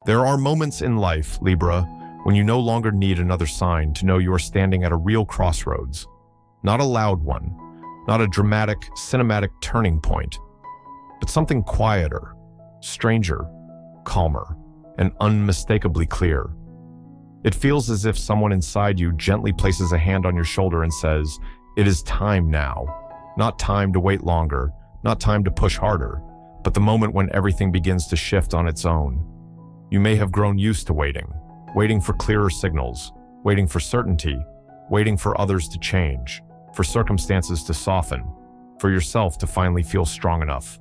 There are moments in life, Libra, when you no longer need another sign to know you are standing at a real crossroads. Not a loud one, not a dramatic, cinematic turning point, but something quieter, stranger, calmer, and unmistakably clear. It feels as if someone inside you gently places a hand on your shoulder and says, "It is time now." Not time to wait longer, not time to push harder, but the moment when everything begins to shift on its own. You may have grown used to waiting for clearer signals, waiting for certainty, waiting for others to change, for circumstances to soften, for yourself to finally feel strong enough.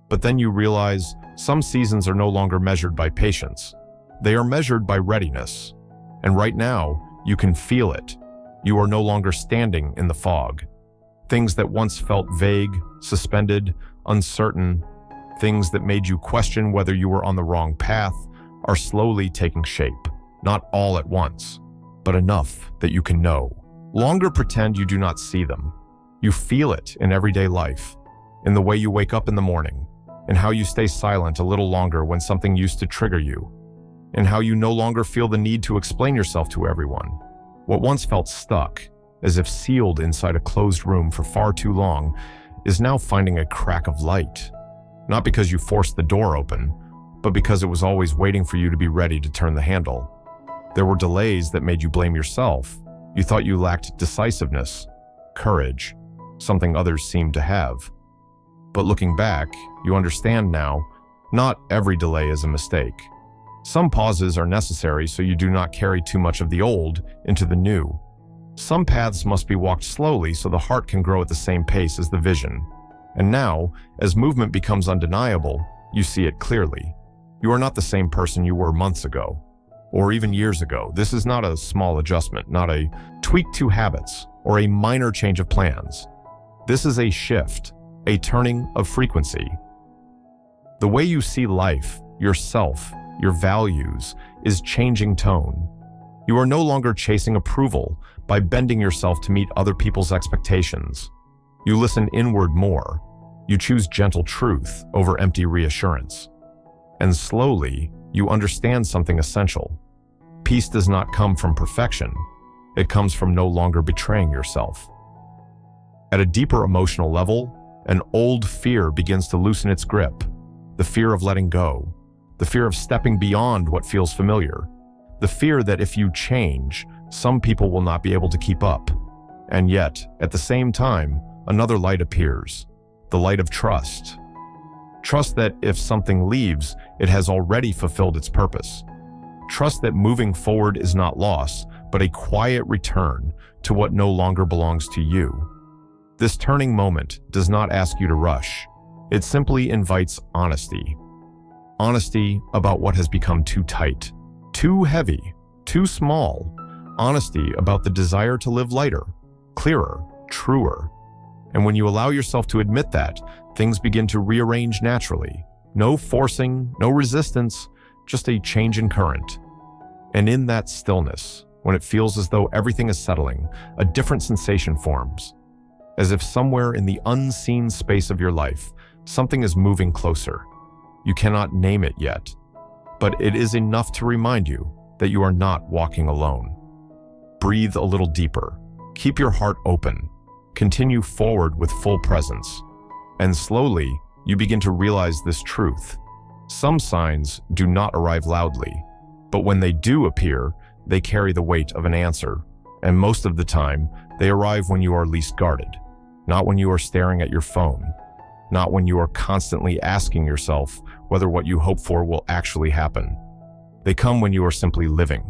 But then you realize some seasons are no longer measured by patience. They are measured by readiness. And right now, you can feel it. You are no longer standing in the fog. Things that once felt vague, suspended, uncertain, things that made you question whether you were on the wrong path, are slowly taking shape. Not all at once, but enough that you can know. Longer pretend you do not see them. You feel it in everyday life, in the way you wake up in the morning, in how you stay silent a little longer when something used to trigger you, in how you no longer feel the need to explain yourself to everyone. What once felt stuck, as if sealed inside a closed room for far too long, is now finding a crack of light. Not because you forced the door open, but because it was always waiting for you to be ready to turn the handle. There were delays that made you blame yourself. You thought you lacked decisiveness, courage, something others seemed to have. But looking back, you understand now, not every delay is a mistake. Some pauses are necessary so you do not carry too much of the old into the new. Some paths must be walked slowly so the heart can grow at the same pace as the vision. And now, as movement becomes undeniable, you see it clearly. You are not the same person you were months ago, or even years ago. This is not a small adjustment, not a tweak to habits, or a minor change of plans. This is a shift, a turning of frequency. The way you see life, yourself, your values, is changing tone. You are no longer chasing approval by bending yourself to meet other people's expectations. You listen inward more. You choose gentle truth over empty reassurance. And slowly, you understand something essential. Peace does not come from perfection. It comes from no longer betraying yourself. At a deeper emotional level, an old fear begins to loosen its grip. The fear of letting go. The fear of stepping beyond what feels familiar. The fear that if you change, some people will not be able to keep up. And yet, at the same time, another light appears. The light of trust. Trust that if something leaves, it has already fulfilled its purpose. Trust that moving forward is not loss, but a quiet return to what no longer belongs to you. This turning moment does not ask you to rush. It simply invites honesty. Honesty about what has become too tight, too heavy, too small. Honesty about the desire to live lighter, clearer, truer. And when you allow yourself to admit that, things begin to rearrange naturally. No forcing, no resistance, just a change in current. And in that stillness, when it feels as though everything is settling, a different sensation forms. As if somewhere in the unseen space of your life, something is moving closer. You cannot name it yet, but it is enough to remind you that you are not walking alone. Breathe a little deeper. Keep your heart open. Continue forward with full presence. And slowly, you begin to realize this truth. Some signs do not arrive loudly, but when they do appear, they carry the weight of an answer. And most of the time, they arrive when you are least guarded. Not when you are staring at your phone. Not when you are constantly asking yourself whether what you hope for will actually happen. They come when you are simply living,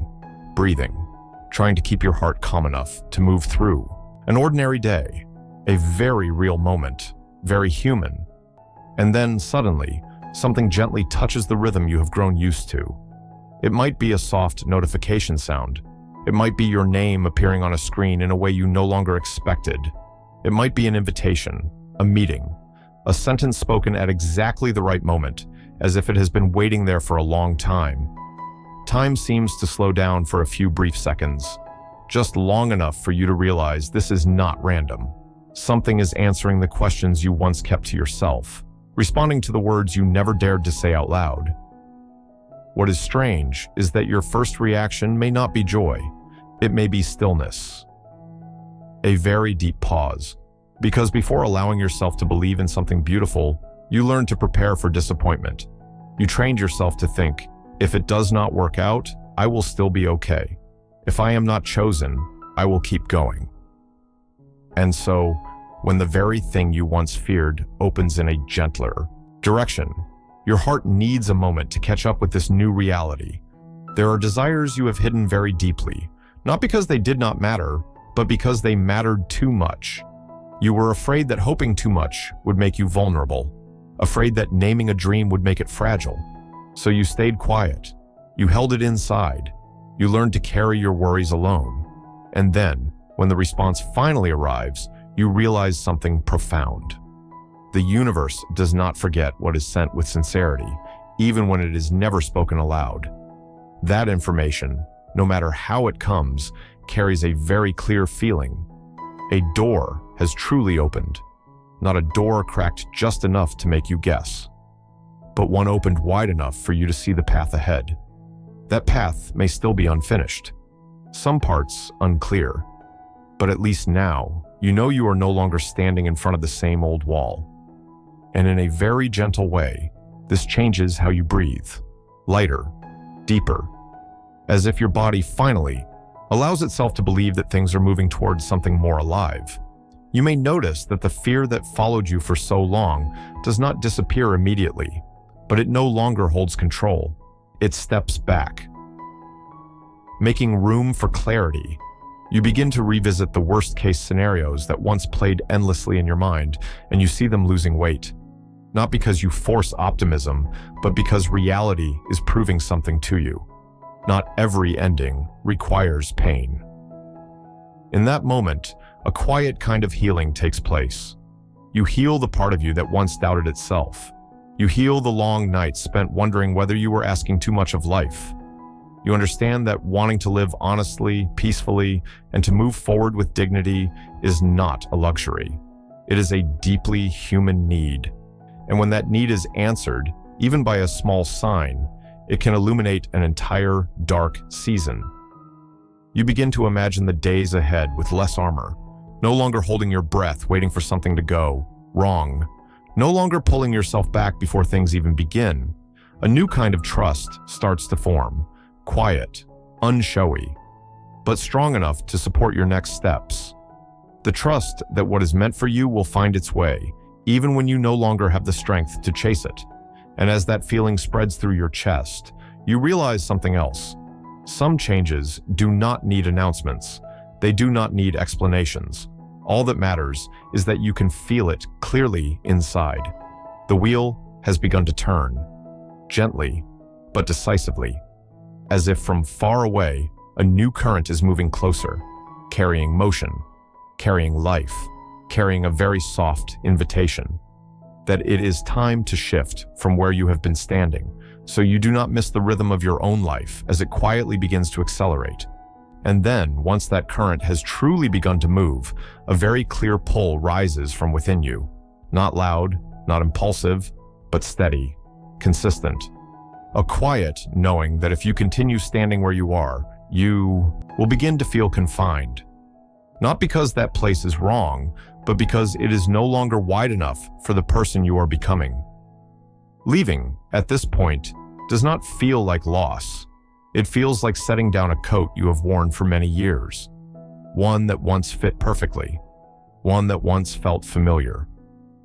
breathing, trying to keep your heart calm enough to move through an ordinary day, a very real moment, very human. And then suddenly, something gently touches the rhythm you have grown used to. It might be a soft notification sound. It might be your name appearing on a screen in a way you no longer expected. It might be an invitation, a meeting, a sentence spoken at exactly the right moment, as if it has been waiting there for a long time. Time seems to slow down for a few brief seconds, just long enough for you to realize this is not random. Something is answering the questions you once kept to yourself, responding to the words you never dared to say out loud. What is strange is that your first reaction may not be joy. It may be stillness. A very deep pause. Because before allowing yourself to believe in something beautiful, you learned to prepare for disappointment. You trained yourself to think, if it does not work out, I will still be okay. If I am not chosen, I will keep going. And so, when the very thing you once feared opens in a gentler direction, your heart needs a moment to catch up with this new reality. There are desires you have hidden very deeply, not because they did not matter, but because they mattered too much. You were afraid that hoping too much would make you vulnerable, afraid that naming a dream would make it fragile. So you stayed quiet. You held it inside. You learned to carry your worries alone. And then, when the response finally arrives, you realize something profound. The universe does not forget what is sent with sincerity, even when it is never spoken aloud. That information, no matter how it comes, carries a very clear feeling. A door has truly opened, not a door cracked just enough to make you guess, but one opened wide enough for you to see the path ahead. That path may still be unfinished, some parts unclear, but at least now, you know you are no longer standing in front of the same old wall. And in a very gentle way, this changes how you breathe, lighter, deeper, as if your body finally allows itself to believe that things are moving towards something more alive. You may notice that the fear that followed you for so long does not disappear immediately, but it no longer holds control. It steps back. Making room for clarity, you begin to revisit the worst-case scenarios that once played endlessly in your mind, and you see them losing weight. Not because you force optimism, but because reality is proving something to you. Not every ending requires pain. In that moment, a quiet kind of healing takes place. You heal the part of you that once doubted itself. You heal the long nights spent wondering whether you were asking too much of life. You understand that wanting to live honestly, peacefully, and to move forward with dignity is not a luxury. It is a deeply human need. And when that need is answered, even by a small sign, it can illuminate an entire dark season. You begin to imagine the days ahead with less armor, no longer holding your breath, waiting for something to go wrong, no longer pulling yourself back before things even begin. A new kind of trust starts to form, quiet, unshowy, but strong enough to support your next steps. The trust that what is meant for you will find its way, even when you no longer have the strength to chase it. And as that feeling spreads through your chest, you realize something else. Some changes do not need announcements. They do not need explanations. All that matters is that you can feel it clearly inside. The wheel has begun to turn, gently but decisively. As if from far away, a new current is moving closer, carrying motion, carrying life, carrying a very soft invitation. That it is time to shift from where you have been standing, so you do not miss the rhythm of your own life as it quietly begins to accelerate. And then, once that current has truly begun to move, a very clear pull rises from within you. Not loud, not impulsive, but steady, consistent. A quiet knowing that if you continue standing where you are, you will begin to feel confined. Not because that place is wrong, but because it is no longer wide enough for the person you are becoming. Leaving, at this point, does not feel like loss. It feels like setting down a coat you have worn for many years. One that once fit perfectly. One that once felt familiar.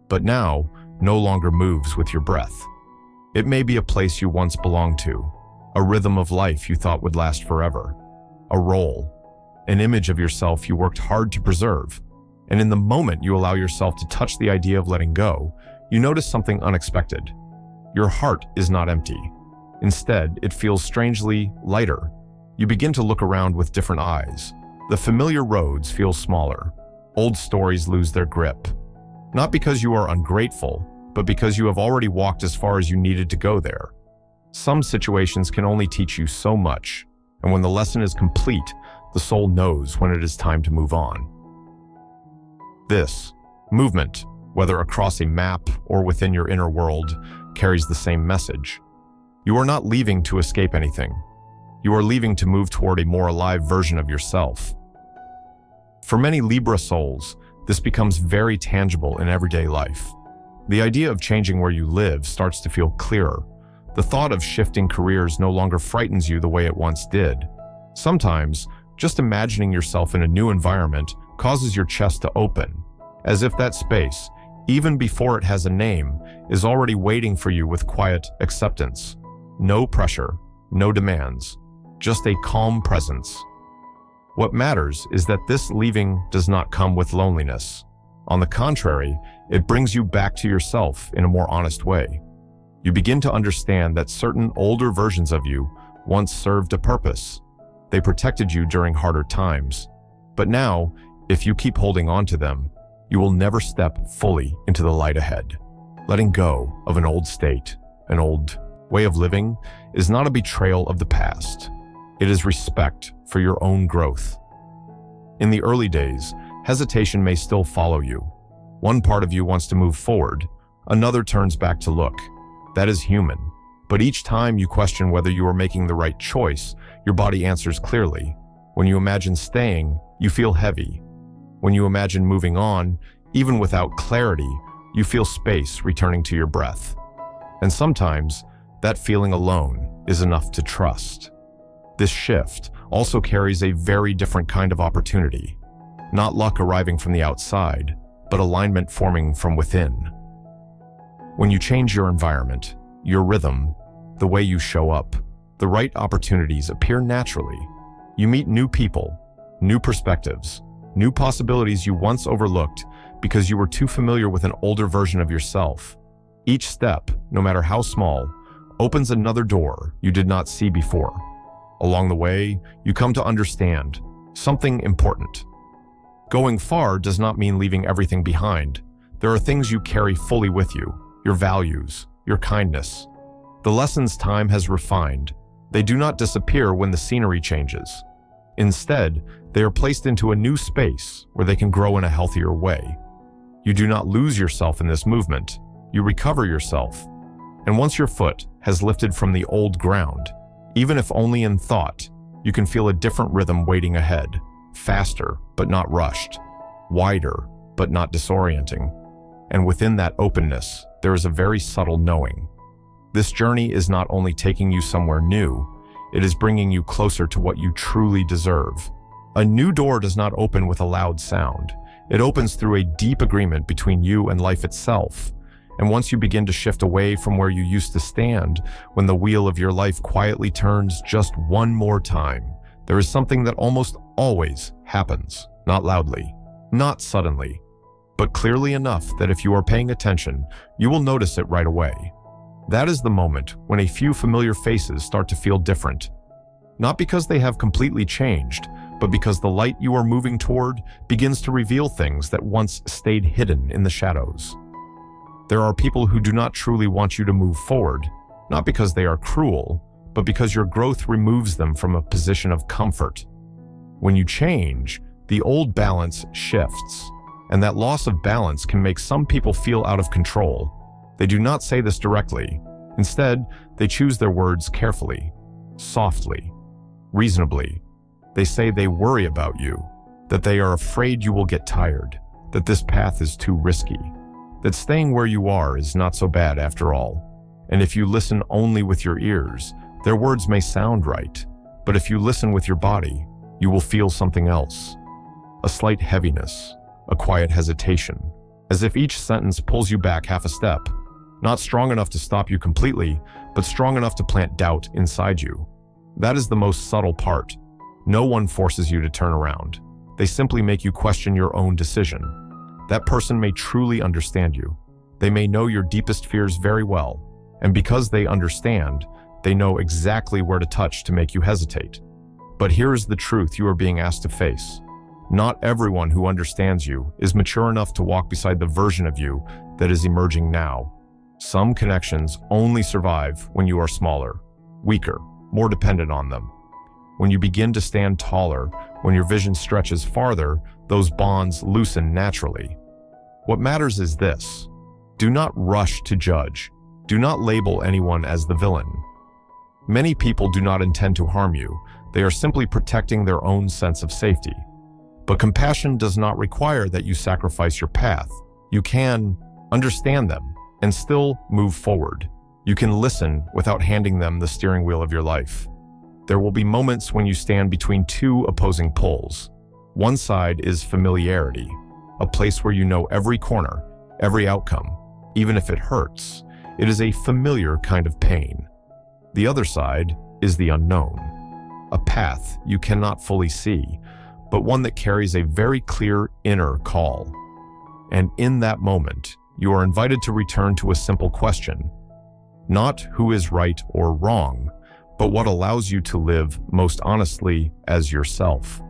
But now, no longer moves with your breath. It may be a place you once belonged to, a rhythm of life you thought would last forever, a role, an image of yourself you worked hard to preserve. And in the moment you allow yourself to touch the idea of letting go, you notice something unexpected. Your heart is not empty. Instead, it feels strangely lighter. You begin to look around with different eyes. The familiar roads feel smaller. Old stories lose their grip. Not because you are ungrateful, but because you have already walked as far as you needed to go there. Some situations can only teach you so much, and when the lesson is complete, the soul knows when it is time to move on. This movement, whether across a map or within your inner world, carries the same message. You are not leaving to escape anything. You are leaving to move toward a more alive version of yourself. For many Libra souls, this becomes very tangible in everyday life. The idea of changing where you live starts to feel clearer. The thought of shifting careers no longer frightens you the way it once did. Sometimes, just imagining yourself in a new environment causes your chest to open, as if that space, even before it has a name, is already waiting for you with quiet acceptance. No pressure, no demands, just a calm presence. What matters is that this leaving does not come with loneliness. On the contrary, it brings you back to yourself in a more honest way. You begin to understand that certain older versions of you once served a purpose. They protected you during harder times. But now, if you keep holding on to them, you will never step fully into the light ahead. Letting go of an old state, an old way of living, is not a betrayal of the past. It is respect for your own growth. In the early days, hesitation may still follow you. One part of you wants to move forward, another turns back to look. That is human. But each time you question whether you are making the right choice, your body answers clearly. When you imagine staying, you feel heavy. When you imagine moving on, even without clarity, you feel space returning to your breath. And sometimes, that feeling alone is enough to trust. This shift also carries a very different kind of opportunity. Not luck arriving from the outside, but alignment forming from within. When you change your environment, your rhythm, the way you show up, the right opportunities appear naturally. You meet new people, new perspectives, new possibilities you once overlooked because you were too familiar with an older version of yourself. Each step, no matter how small, opens another door you did not see before. Along the way, you come to understand something important. Going far does not mean leaving everything behind. There are things you carry fully with you, your values, your kindness. The lessons time has refined. They do not disappear when the scenery changes. Instead, they are placed into a new space where they can grow in a healthier way. You do not lose yourself in this movement. You recover yourself. And once your foot has lifted from the old ground, even if only in thought, you can feel a different rhythm waiting ahead, faster but not rushed, wider but not disorienting. And within that openness, there is a very subtle knowing. This journey is not only taking you somewhere new, it is bringing you closer to what you truly deserve. A new door does not open with a loud sound. It opens through a deep agreement between you and life itself. And once you begin to shift away from where you used to stand, when the wheel of your life quietly turns just one more time, there is something that almost always happens, not loudly, not suddenly, but clearly enough that if you are paying attention, you will notice it right away. That is the moment when a few familiar faces start to feel different. Not because they have completely changed, but because the light you are moving toward begins to reveal things that once stayed hidden in the shadows. There are people who do not truly want you to move forward, not because they are cruel, but because your growth removes them from a position of comfort. When you change, the old balance shifts, and that loss of balance can make some people feel out of control. They do not say this directly. Instead, they choose their words carefully, softly, reasonably. They say they worry about you, that they are afraid you will get tired, that this path is too risky, that staying where you are is not so bad after all. And if you listen only with your ears, their words may sound right, but if you listen with your body, you will feel something else. A slight heaviness, a quiet hesitation, as if each sentence pulls you back half a step. Not strong enough to stop you completely, but strong enough to plant doubt inside you. That is the most subtle part. No one forces you to turn around. They simply make you question your own decision. That person may truly understand you. They may know your deepest fears very well, and because they understand, they know exactly where to touch to make you hesitate. But here is the truth you are being asked to face. Not everyone who understands you is mature enough to walk beside the version of you that is emerging now. Some connections only survive when you are smaller, weaker, more dependent on them. When you begin to stand taller, when your vision stretches farther, those bonds loosen naturally. What matters is this: do not rush to judge. Do not label anyone as the villain. Many people do not intend to harm you. They are simply protecting their own sense of safety. But compassion does not require that you sacrifice your path. You can understand them and still move forward. You can listen without handing them the steering wheel of your life. There will be moments when you stand between two opposing poles. One side is familiarity, a place where you know every corner, every outcome, even if it hurts. It is a familiar kind of pain. The other side is the unknown, a path you cannot fully see, but one that carries a very clear inner call. And in that moment, you are invited to return to a simple question. Not who is right or wrong, but what allows you to live most honestly as yourself.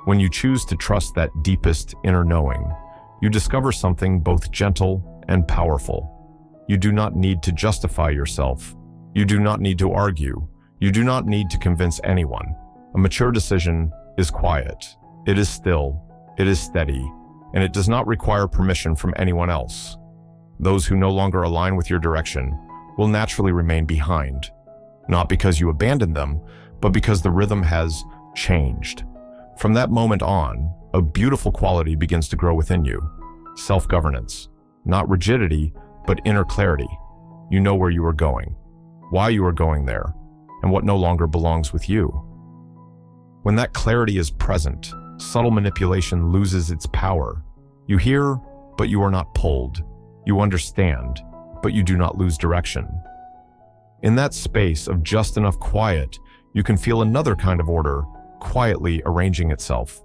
When you choose to trust that deepest inner knowing, you discover something both gentle and powerful. You do not need to justify yourself. You do not need to argue. You do not need to convince anyone. A mature decision is quiet. It is still. It is steady. And it does not require permission from anyone else. Those who no longer align with your direction will naturally remain behind. Not because you abandoned them, but because the rhythm has changed. From that moment on, a beautiful quality begins to grow within you. Self-governance. Not rigidity, but inner clarity. You know where you are going, why you are going there, and what no longer belongs with you. When that clarity is present, subtle manipulation loses its power. You hear, but you are not pulled. You understand, but you do not lose direction. In that space of just enough quiet, you can feel another kind of order quietly arranging itself,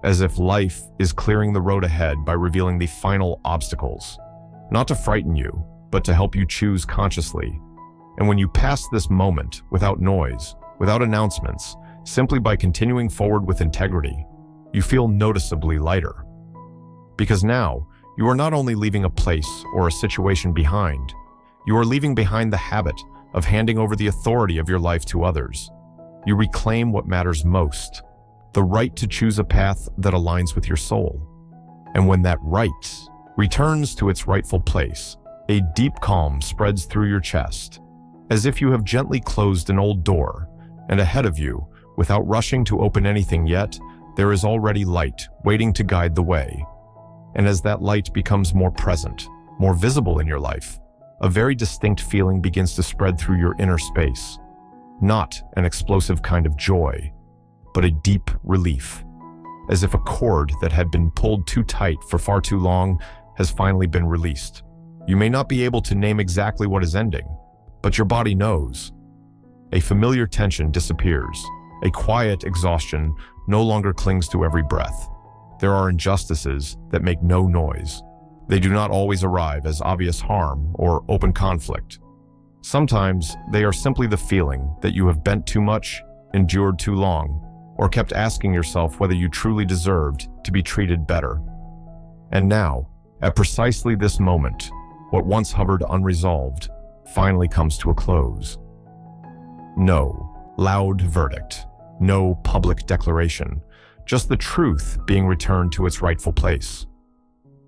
as if life is clearing the road ahead by revealing the final obstacles, not to frighten you, but to help you choose consciously. And when you pass this moment without noise, without announcements, simply by continuing forward with integrity, you feel noticeably lighter. Because now, you are not only leaving a place or a situation behind, you are leaving behind the habit of handing over the authority of your life to others. You reclaim what matters most, the right to choose a path that aligns with your soul. And when that right returns to its rightful place, a deep calm spreads through your chest, as if you have gently closed an old door, and ahead of you, without rushing to open anything yet, there is already light waiting to guide the way. And as that light becomes more present, more visible in your life, a very distinct feeling begins to spread through your inner space. Not an explosive kind of joy, but a deep relief, as if a cord that had been pulled too tight for far too long has finally been released. You may not be able to name exactly what is ending, but your body knows. A familiar tension disappears. A quiet exhaustion no longer clings to every breath. There are injustices that make no noise. They do not always arrive as obvious harm or open conflict. Sometimes they are simply the feeling that you have bent too much, endured too long, or kept asking yourself whether you truly deserved to be treated better. And now, at precisely this moment, what once hovered unresolved finally comes to a close. No loud verdict, no public declaration, just the truth being returned to its rightful place.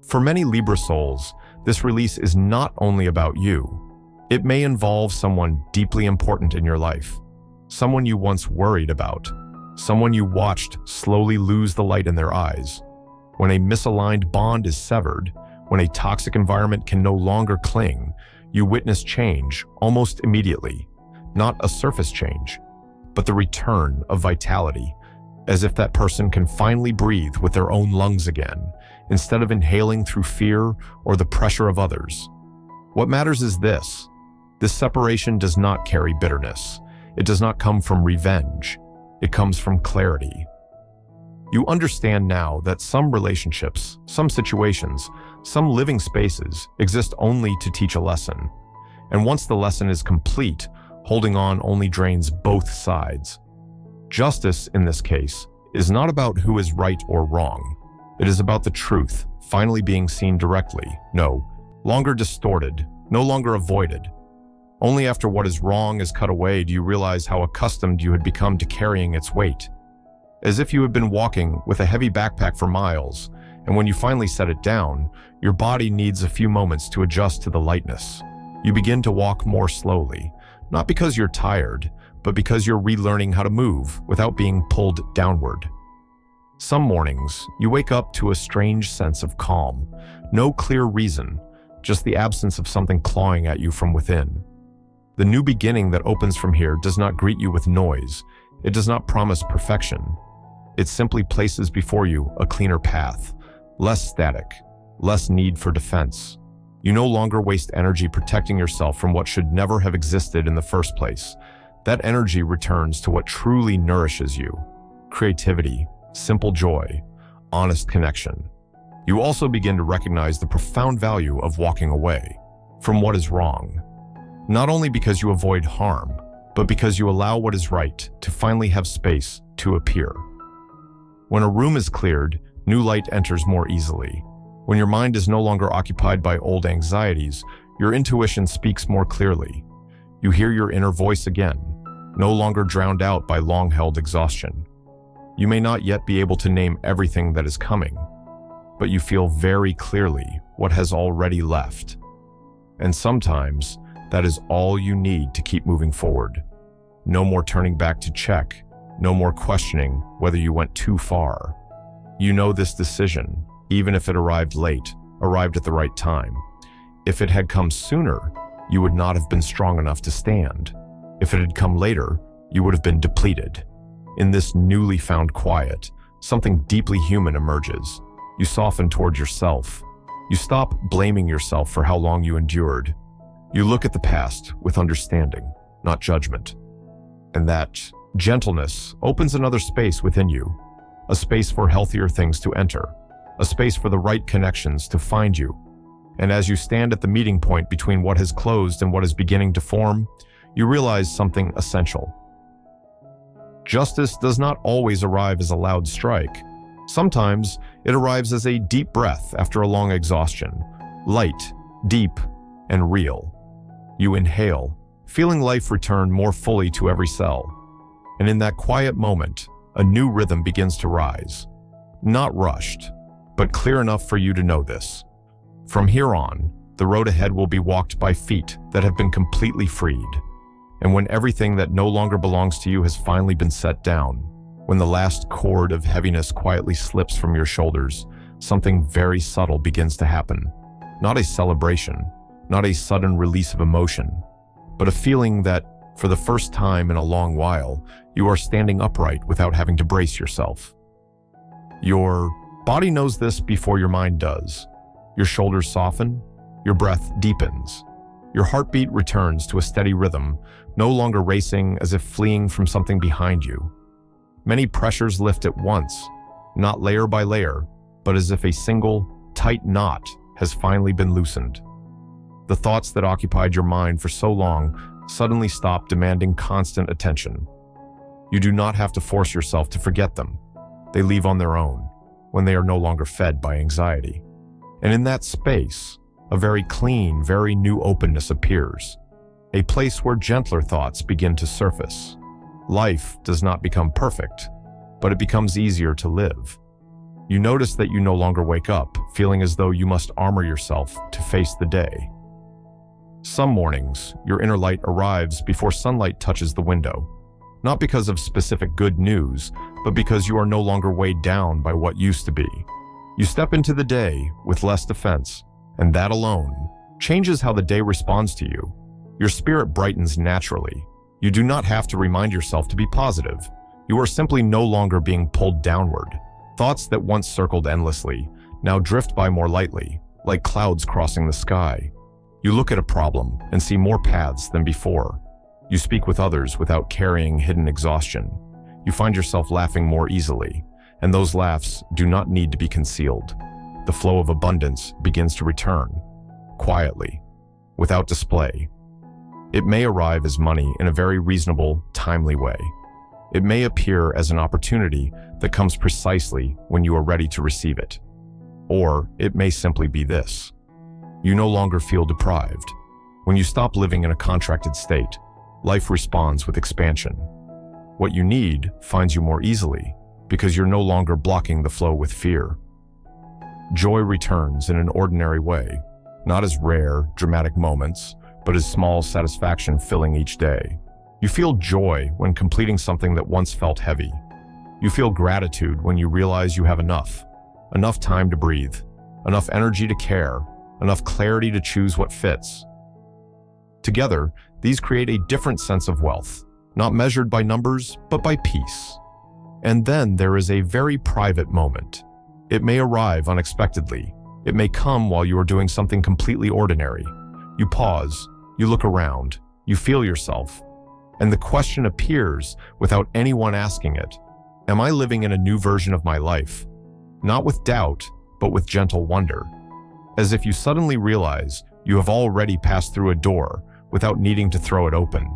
For many Libra souls, this release is not only about you. It may involve someone deeply important in your life, someone you once worried about, someone you watched slowly lose the light in their eyes. When a misaligned bond is severed, when a toxic environment can no longer cling, you witness change almost immediately. Not a surface change, but the return of vitality, as if that person can finally breathe with their own lungs again, instead of inhaling through fear or the pressure of others. What matters is this: this separation does not carry bitterness. It does not come from revenge. It comes from clarity. You understand now that some relationships, some situations, some living spaces exist only to teach a lesson. And once the lesson is complete, holding on only drains both sides. Justice, in this case, is not about who is right or wrong. It is about the truth finally being seen directly, no longer distorted, no longer avoided. Only after what is wrong is cut away do you realize how accustomed you had become to carrying its weight. As if you had been walking with a heavy backpack for miles, and when you finally set it down, your body needs a few moments to adjust to the lightness. You begin to walk more slowly, Not because you're tired, but because you're relearning how to move without being pulled downward. Some mornings, you wake up to a strange sense of calm. No clear reason, just the absence of something clawing at you from within. The new beginning that opens from here does not greet you with noise. It does not promise perfection. It simply places before you a cleaner path, less static, less need for defense. You no longer waste energy protecting yourself from what should never have existed in the first place. That energy returns to what truly nourishes you: creativity, simple joy, honest connection. You also begin to recognize the profound value of walking away from what is wrong, not only because you avoid harm, but because you allow what is right to finally have space to appear. When a room is cleared, new light enters more easily. When your mind is no longer occupied by old anxieties, your intuition speaks more clearly. You hear your inner voice again, no longer drowned out by long-held exhaustion. You may not yet be able to name everything that is coming, but you feel very clearly what has already left. And sometimes, that is all you need to keep moving forward. No more turning back to check, no more questioning whether you went too far. You know this decision, even if it arrived late, arrived at the right time. If it had come sooner, you would not have been strong enough to stand. If it had come later, you would have been depleted. In this newly found quiet, something deeply human emerges. You soften toward yourself. You stop blaming yourself for how long you endured. You look at the past with understanding, not judgment. And that gentleness opens another space within you, a space for healthier things to enter, a space for the right connections to find you. And as you stand at the meeting point between what has closed and what is beginning to form, you realize something essential. Justice does not always arrive as a loud strike. Sometimes it arrives as a deep breath after a long exhaustion, light, deep, and real. You inhale, feeling life return more fully to every cell. And in that quiet moment, a new rhythm begins to rise. Not rushed, but clear enough for you to know this. From here on, the road ahead will be walked by feet that have been completely freed. And when everything that no longer belongs to you has finally been set down, when the last cord of heaviness quietly slips from your shoulders, something very subtle begins to happen. Not a celebration, not a sudden release of emotion, but a feeling that, for the first time in a long while, you are standing upright without having to brace yourself. Your body knows this before your mind does. Your shoulders soften, your breath deepens. Your heartbeat returns to a steady rhythm, no longer racing as if fleeing from something behind you. Many pressures lift at once, not layer by layer, but as if a single, tight knot has finally been loosened. The thoughts that occupied your mind for so long suddenly stop demanding constant attention. You do not have to force yourself to forget them. They leave on their own, when they are no longer fed by anxiety. And in that space, a very clean, very new openness appears, a place where gentler thoughts begin to surface. Life does not become perfect, but it becomes easier to live. You notice that you no longer wake up feeling as though you must armor yourself to face the day. Some mornings, your inner light arrives before sunlight touches the window, not because of specific good news, but because you are no longer weighed down by what used to be. You step into the day with less defense, and that alone changes how the day responds to you. Your spirit brightens naturally. You do not have to remind yourself to be positive. You are simply no longer being pulled downward. Thoughts that once circled endlessly now drift by more lightly, like clouds crossing the sky. You look at a problem and see more paths than before. You speak with others without carrying hidden exhaustion. You find yourself laughing more easily, and those laughs do not need to be concealed. The flow of abundance begins to return, quietly, without display. It may arrive as money in a very reasonable, timely way. It may appear as an opportunity that comes precisely when you are ready to receive it. Or it may simply be this: you no longer feel deprived. When you stop living in a contracted state, life responds with expansion. What you need finds you more easily because you're no longer blocking the flow with fear. Joy returns in an ordinary way, not as rare, dramatic moments, but as small satisfaction filling each day. You feel joy when completing something that once felt heavy. You feel gratitude when you realize you have enough time to breathe, enough energy to care, enough clarity to choose what fits. Together, these create a different sense of wealth, not measured by numbers, but by peace. And then there is a very private moment. It may arrive unexpectedly. It may come while you are doing something completely ordinary. You pause, you look around, you feel yourself, and the question appears without anyone asking it. Am I living in a new version of my life? Not with doubt, but with gentle wonder. As if you suddenly realize you have already passed through a door without needing to throw it open.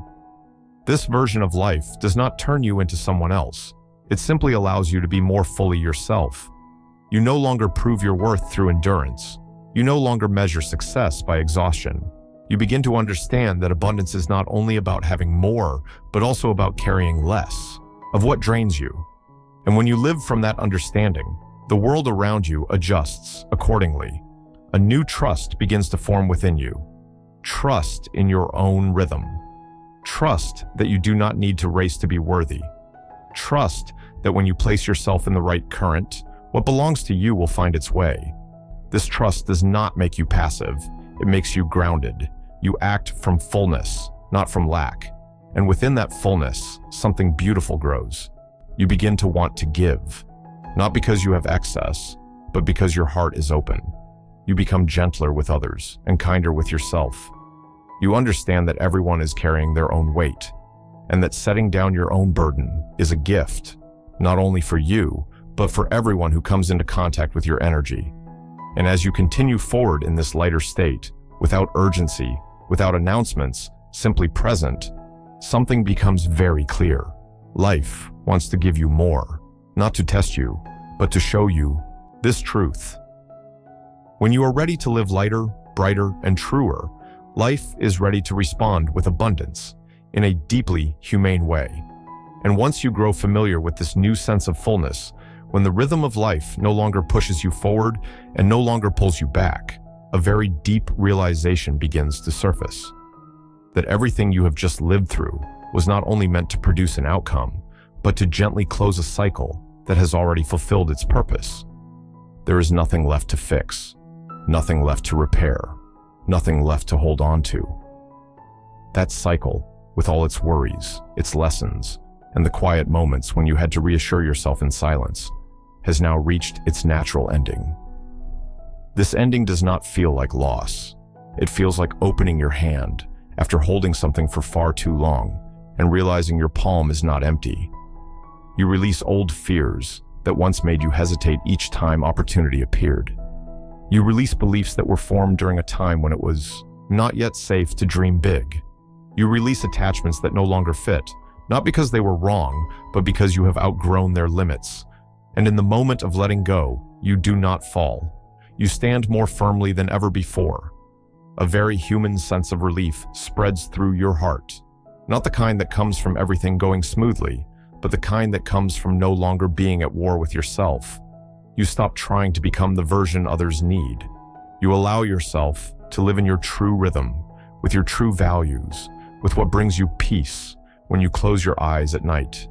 This version of life does not turn you into someone else. It simply allows you to be more fully yourself. You no longer prove your worth through endurance. You no longer measure success by exhaustion. You begin to understand that abundance is not only about having more, but also about carrying less of what drains you. And when you live from that understanding, the world around you adjusts accordingly. A new trust begins to form within you. Trust in your own rhythm. Trust that you do not need to race to be worthy. Trust that when you place yourself in the right current, what belongs to you will find its way. This trust does not make you passive. It makes you grounded. You act from fullness, not from lack. And within that fullness, something beautiful grows. You begin to want to give, not because you have excess, but because your heart is open. You become gentler with others and kinder with yourself. You understand that everyone is carrying their own weight, and that setting down your own burden is a gift, not only for you, but for everyone who comes into contact with your energy. And as you continue forward in this lighter state, without urgency, without announcements, simply present, something becomes very clear. Life wants to give you more, not to test you, but to show you this truth. When you are ready to live lighter, brighter, and truer, life is ready to respond with abundance in a deeply humane way. And once you grow familiar with this new sense of fullness, when the rhythm of life no longer pushes you forward and no longer pulls you back, a very deep realization begins to surface. That everything you have just lived through was not only meant to produce an outcome, but to gently close a cycle that has already fulfilled its purpose. There is nothing left to fix, nothing left to repair, nothing left to hold on to. That cycle, with all its worries, its lessons, and the quiet moments when you had to reassure yourself in silence, has now reached its natural ending. This ending does not feel like loss. It feels like opening your hand after holding something for far too long and realizing your palm is not empty. You release old fears that once made you hesitate each time opportunity appeared. You release beliefs that were formed during a time when it was not yet safe to dream big. You release attachments that no longer fit, not because they were wrong, but because you have outgrown their limits. And in the moment of letting go, you do not fall. You stand more firmly than ever before. A very human sense of relief spreads through your heart. Not the kind that comes from everything going smoothly, but the kind that comes from no longer being at war with yourself. You stop trying to become the version others need. You allow yourself to live in your true rhythm, with your true values, with what brings you peace when you close your eyes at night.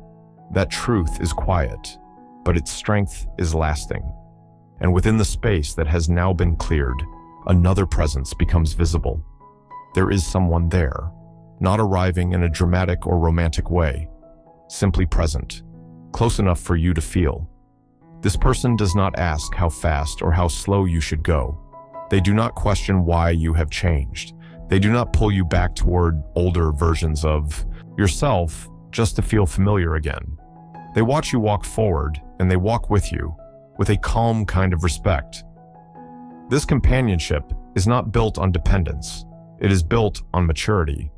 That truth is quiet, but its strength is lasting. And within the space that has now been cleared, another presence becomes visible. There is someone there, not arriving in a dramatic or romantic way, simply present, close enough for you to feel. This person does not ask how fast or how slow you should go. They do not question why you have changed. They do not pull you back toward older versions of yourself just to feel familiar again. They watch you walk forward, and they walk with you, with a calm kind of respect. This companionship is not built on dependence. It is built on maturity.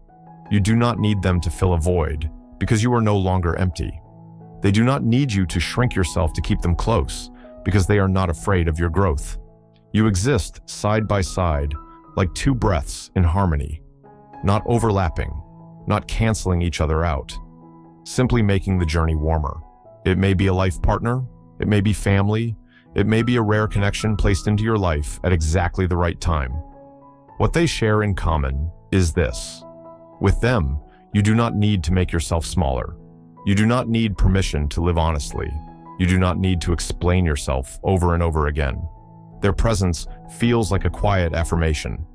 You do not need them to fill a void, because you are no longer empty. They do not need you to shrink yourself to keep them close, because they are not afraid of your growth. You exist side by side, like two breaths in harmony, not overlapping, not canceling each other out, simply making the journey warmer. It may be a life partner, it may be family, it may be a rare connection placed into your life at exactly the right time. What they share in common is this. With them, you do not need to make yourself smaller. You do not need permission to live honestly. You do not need to explain yourself over and over again. Their presence feels like a quiet affirmation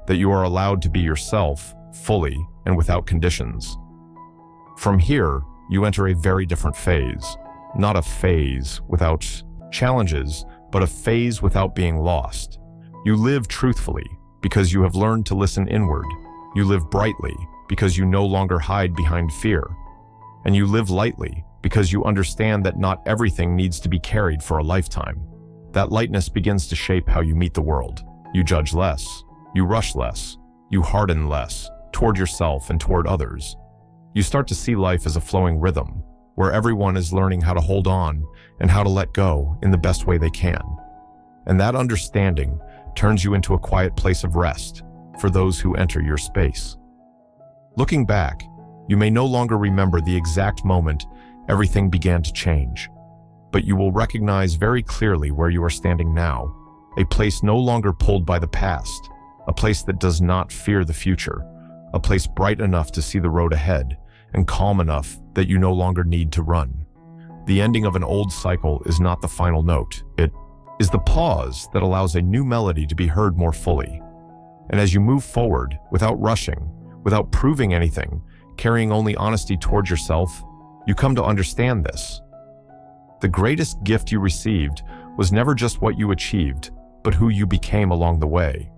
that you are allowed to be yourself fully and without conditions. From here, you enter a very different phase. Not a phase without challenges, but a phase without being lost. You live truthfully because you have learned to listen inward. You live brightly because you no longer hide behind fear. And you live lightly because you understand that not everything needs to be carried for a lifetime. That lightness begins to shape how you meet the world. You judge less. You rush less. You harden less toward yourself and toward others. You start to see life as a flowing rhythm, where everyone is learning how to hold on and how to let go in the best way they can. And that understanding turns you into a quiet place of rest for those who enter your space. Looking back, you may no longer remember the exact moment everything began to change, but you will recognize very clearly where you are standing now, a place no longer pulled by the past, a place that does not fear the future, a place bright enough to see the road ahead and calm enough that you no longer need to run. The ending of an old cycle is not the final note. It is the pause that allows a new melody to be heard more fully. And as you move forward, without rushing, without proving anything, carrying only honesty toward yourself, you come to understand this. The greatest gift you received was never just what you achieved, but who you became along the way.